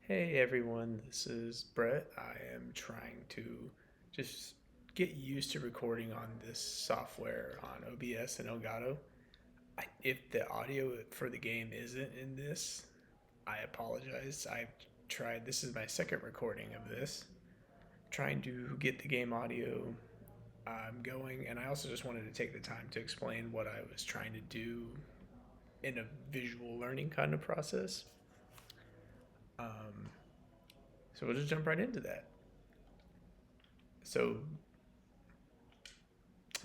Hey everyone, this is Brett. I am trying to just get used to recording on this software on OBS and Elgato. If the audio for the game isn't in this, I apologize. I've tried, this is my second recording of this, trying to get the game audio going, and I also just wanted to take the time to explain what I was trying to do in a visual learning kind of process. Um, so we'll just jump right into that. So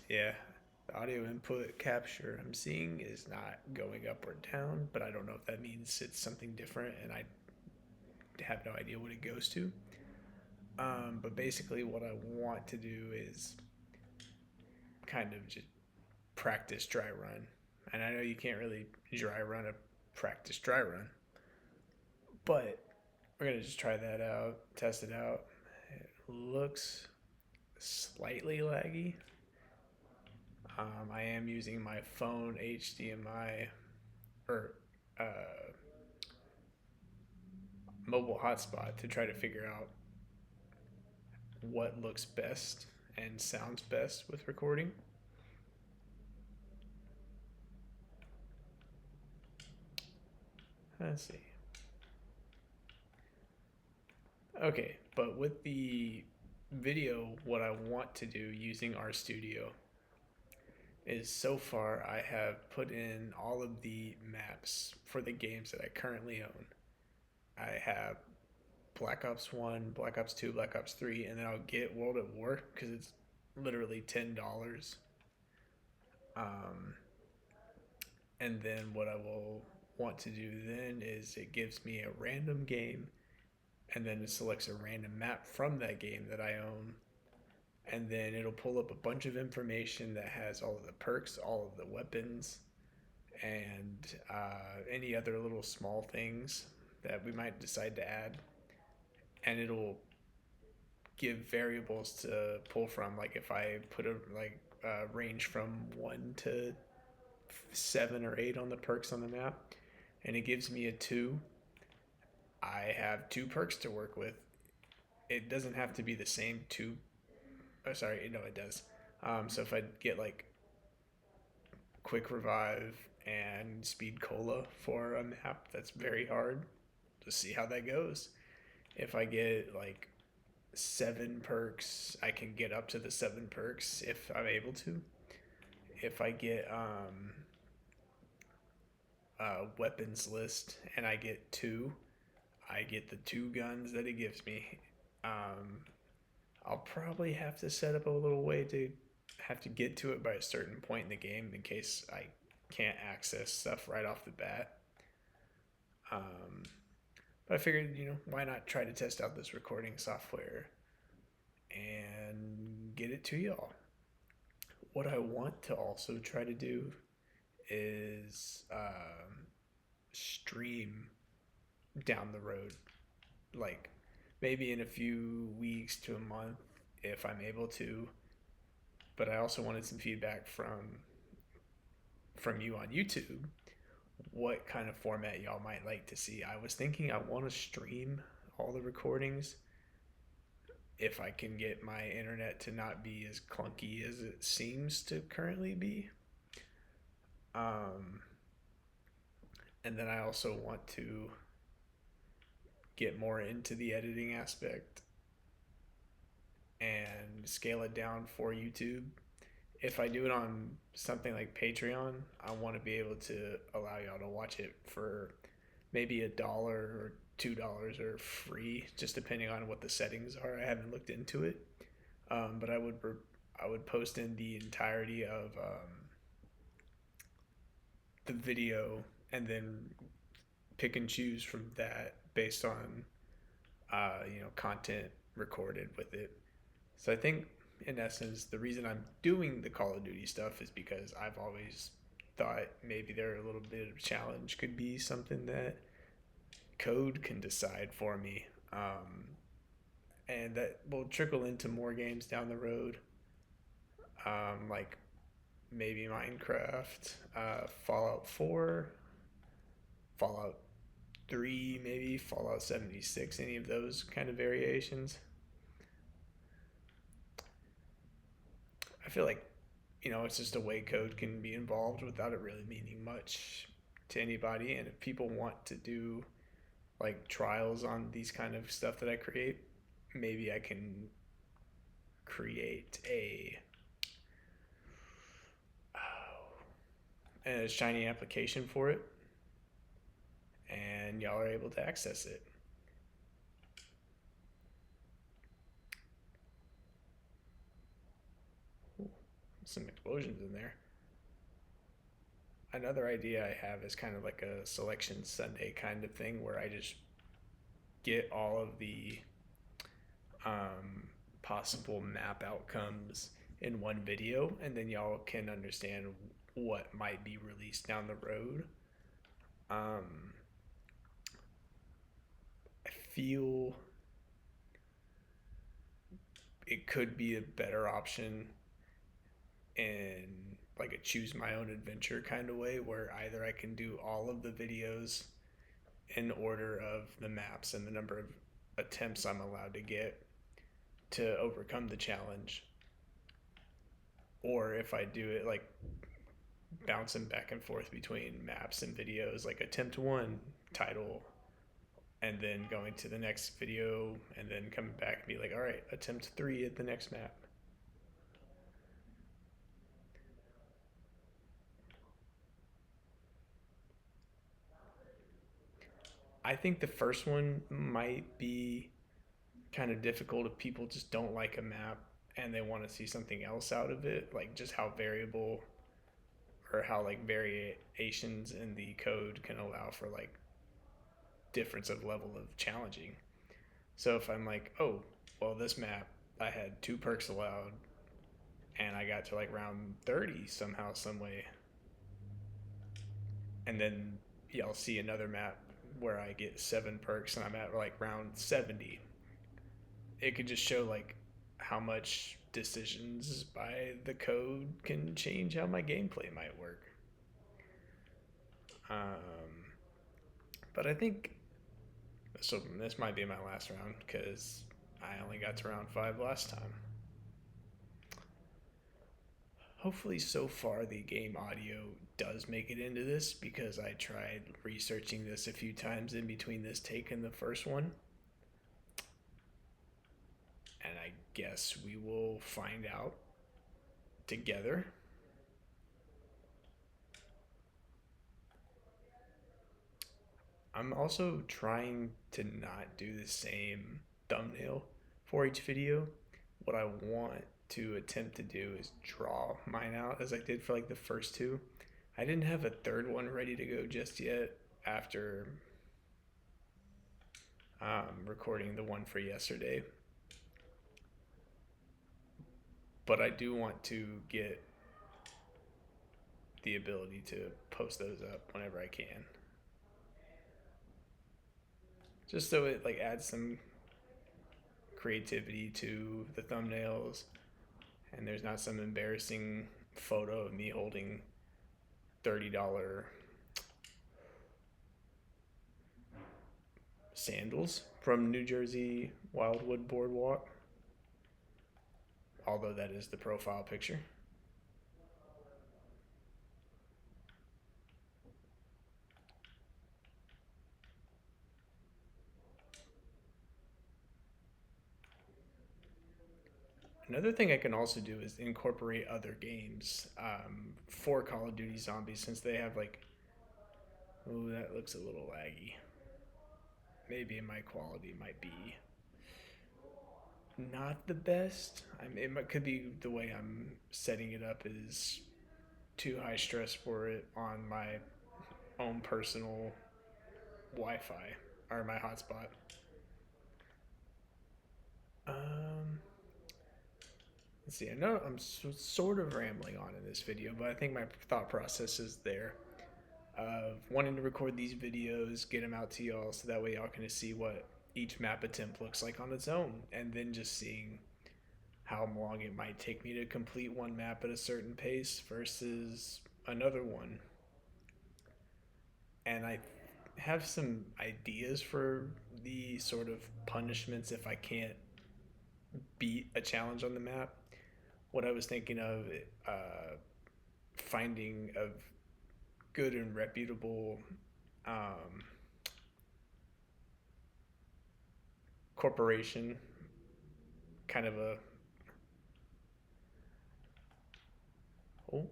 yeah, the audio input capture I'm seeing is not going up or down, but I don't know if that means it's something different and I have no idea what it goes to. But basically, what I want to do is kind of just practice dry run. And I know you can't really dry run a practice dry run, but we're going to just try that out, test it out. It looks slightly laggy. I am using my phone HDMI or uh, mobile hotspot to try to figure out what looks best and sounds best with recording. Let's see. Okay, but with the video, what I want to do using RStudio is so far I have put in all of the maps for the games that I currently own. I have Black Ops 1, Black Ops 2, Black Ops 3, and then I'll get World at War because it's literally $10. Um, and then what I will want to do then is it gives me a random game and then it selects a random map from that game that I own. And then it'll pull up a bunch of information that has all of the perks, all of the weapons, and any other little small things that we might decide to add. And it'll give variables to pull from. Like if I put a range from 1 to 7 or 8 on the perks on the map, and it gives me a 2, I have 2 perks to work with. It doesn't have to be the same two. Oh, sorry, no, it does. So if I get like quick revive and speed cola for a map that's very hard, just see how that goes. If I get like 7 perks, I can get up to the 7 perks if I'm able to. If I get weapons list and I get 2, I get the 2 guns that it gives me. Um, I'll probably have to set up a little way to have to get to it by a certain point in the game in case I can't access stuff right off the bat. Um, but I figured, why not try to test out this recording software and get it to y'all. What I want to also try to do is stream down the road, like maybe in a few weeks to a month if I'm able to. But I also wanted some feedback from you on YouTube. What kind of format y'all might like to see? I was thinking I want to stream all the recordings if I can get my internet to not be as clunky as it seems to currently be. Um, and then I also want to get more into the editing aspect and scale it down for YouTube. If I do it on something like Patreon, I want to be able to allow y'all to watch it for maybe $1 or $2 or free, just depending on what the settings are. I haven't looked into it, but I would post in the entirety of the video and then pick and choose from that based on content recorded with it. So I think in essence the reason I'm doing the Call of Duty stuff is because I've always thought maybe there a little bit of challenge could be something that code can decide for me, and that will trickle into more games down the road, like maybe Minecraft, Fallout 4, Fallout 3, maybe Fallout 76, any of those kind of variations. I feel like, it's just a way code can be involved without it really meaning much to anybody. And if people want to do like trials on these kind of stuff that I create, maybe I can create a shiny application for it, and y'all are able to access it. Ooh, some explosions in there. Another idea I have is kind of like a selection Sunday kind of thing where I just get all of the um, possible map outcomes in one video, and then y'all can understand what might be released down the road. I feel it could be a better option in like a choose my own adventure kind of way, where either I can do all of the videos in order of the maps and the number of attempts I'm allowed to get to overcome the challenge, or if I do it like bouncing back and forth between maps and videos, like attempt 1 title, and then going to the next video, and then coming back and be like, all right, attempt 3 at the next map. I think the first one might be kind of difficult if people just don't like a map and they want to see something else out of it, like just how variable or how like variations in the code can allow for like difference of level of challenging. So if I'm like, oh, well, this map I had 2 perks allowed and I got to like round 30 somehow, some way, and then y'all see another map where I get 7 perks and I'm at like round 70, it could just show like how much decisions by the code can change how my gameplay might work. But I think so. This might be my last round because I only got to round 5 last time. Hopefully, so far, the game audio does make it into this because I tried researching this a few times in between this take and the first one. And I guess we will find out together. I'm also trying to not do the same thumbnail for each video. What I want to attempt to do is draw mine out as I did for like the first 2. I didn't have a third one ready to go just yet after recording the one for yesterday. But I do want to get the ability to post those up whenever I can. Just so it like adds some creativity to the thumbnails, and there's not some embarrassing photo of me holding $30 sandals from New Jersey Wildwood Boardwalk, although that is the profile picture. Another thing I can also do is incorporate other games for Call of Duty Zombies, since they have like, oh, that looks a little laggy. Maybe my quality might be not the best. It could be the way I'm setting it up is too high stress for it on my own personal Wi-Fi or my hotspot. Um, let's see. I know I'm sort of rambling on in this video, but I think my thought process is there of wanting to record these videos, get them out to y'all, so that way y'all can see what each map attempt looks like on its own, and then just seeing how long it might take me to complete one map at a certain pace versus another one. And have some ideas for the sort of punishments if I can't beat a challenge on the map. What I was thinking of, finding a good and reputable um, corporation, kind of a oh,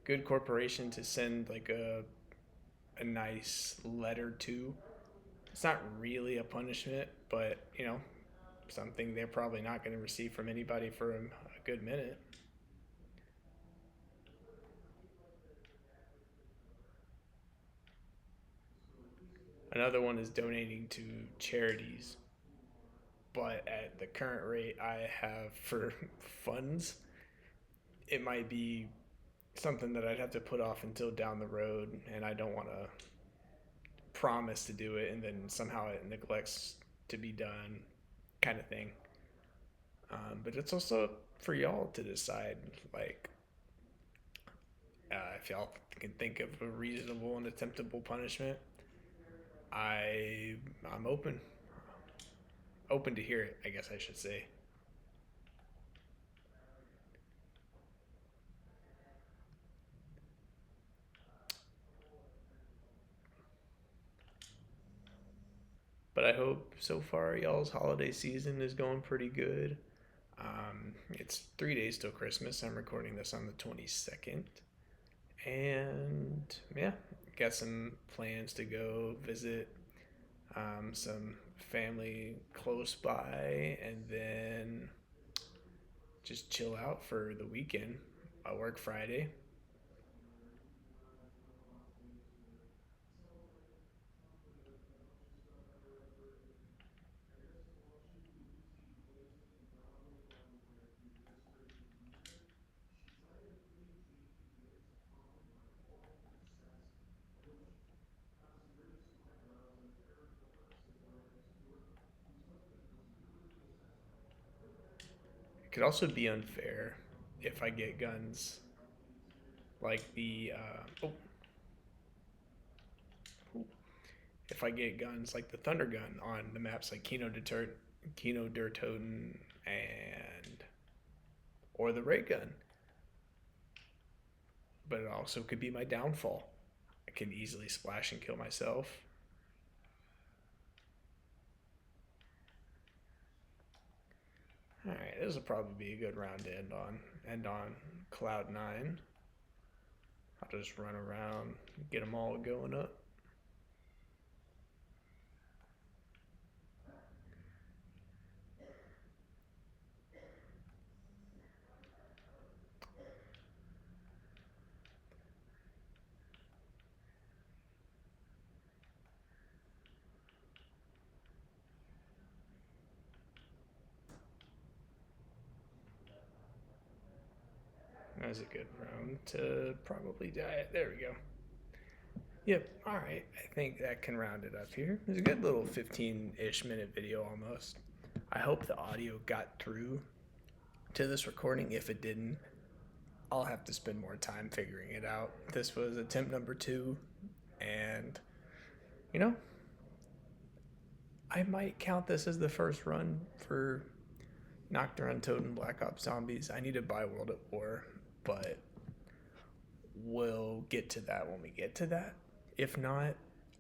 good corporation to send like a nice letter to. It's not really a punishment, but something they're probably not going to receive from anybody for a good minute. Another one is donating to charities, but at the current rate I have for funds, it might be something that I'd have to put off until down the road, and I don't want to promise to do it and then somehow it neglects to be done, kind of thing. But it's also for y'all to decide, like, if y'all can think of a reasonable and attemptable punishment. I I'm open to hear it. I guess I should say. But I hope so far y'all's holiday season is going pretty good. It's 3 days till Christmas. I'm recording this on the 22nd. And yeah, got some plans to go visit some family close by and then just chill out for the weekend. I work Friday. It could also be unfair if I get guns like if I get guns like the Thunder Gun on the maps like Kino Dertoten, and or the Ray Gun, but it also could be my downfall. I can easily splash and kill myself. All right, this will probably be a good round to end on. End on cloud nine. I'll just run around, get them all going up. That's a good round to probably die. There we go. Yep. All right. I think that can round it up here. It's a good little 15-ish minute video almost. I hope the audio got through to this recording. If it didn't, I'll have to spend more time figuring it out. This was attempt number 2, and you know, I might count this as the first run for Nocturne Totem Black Ops Zombies. I need to buy World at War, but we'll get to that when we get to that. If not,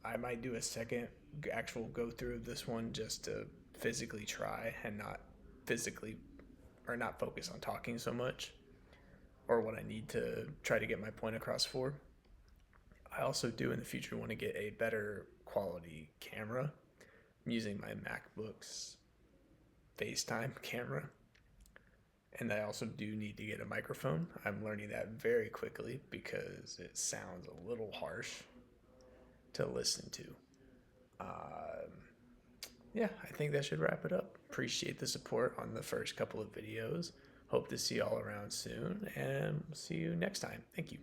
I might do a second actual go through of this one just to physically try and not physically or not focus on talking so much or what I need to try to get my point across for. I also do in the future want to get a better quality camera. I'm using my MacBook's FaceTime camera. And I also do need to get a microphone. I'm learning that very quickly because it sounds a little harsh to listen to. Um, yeah, I think that should wrap it up. Appreciate the support on the first couple of videos. Hope to see you all around soon and see you next time. Thank you.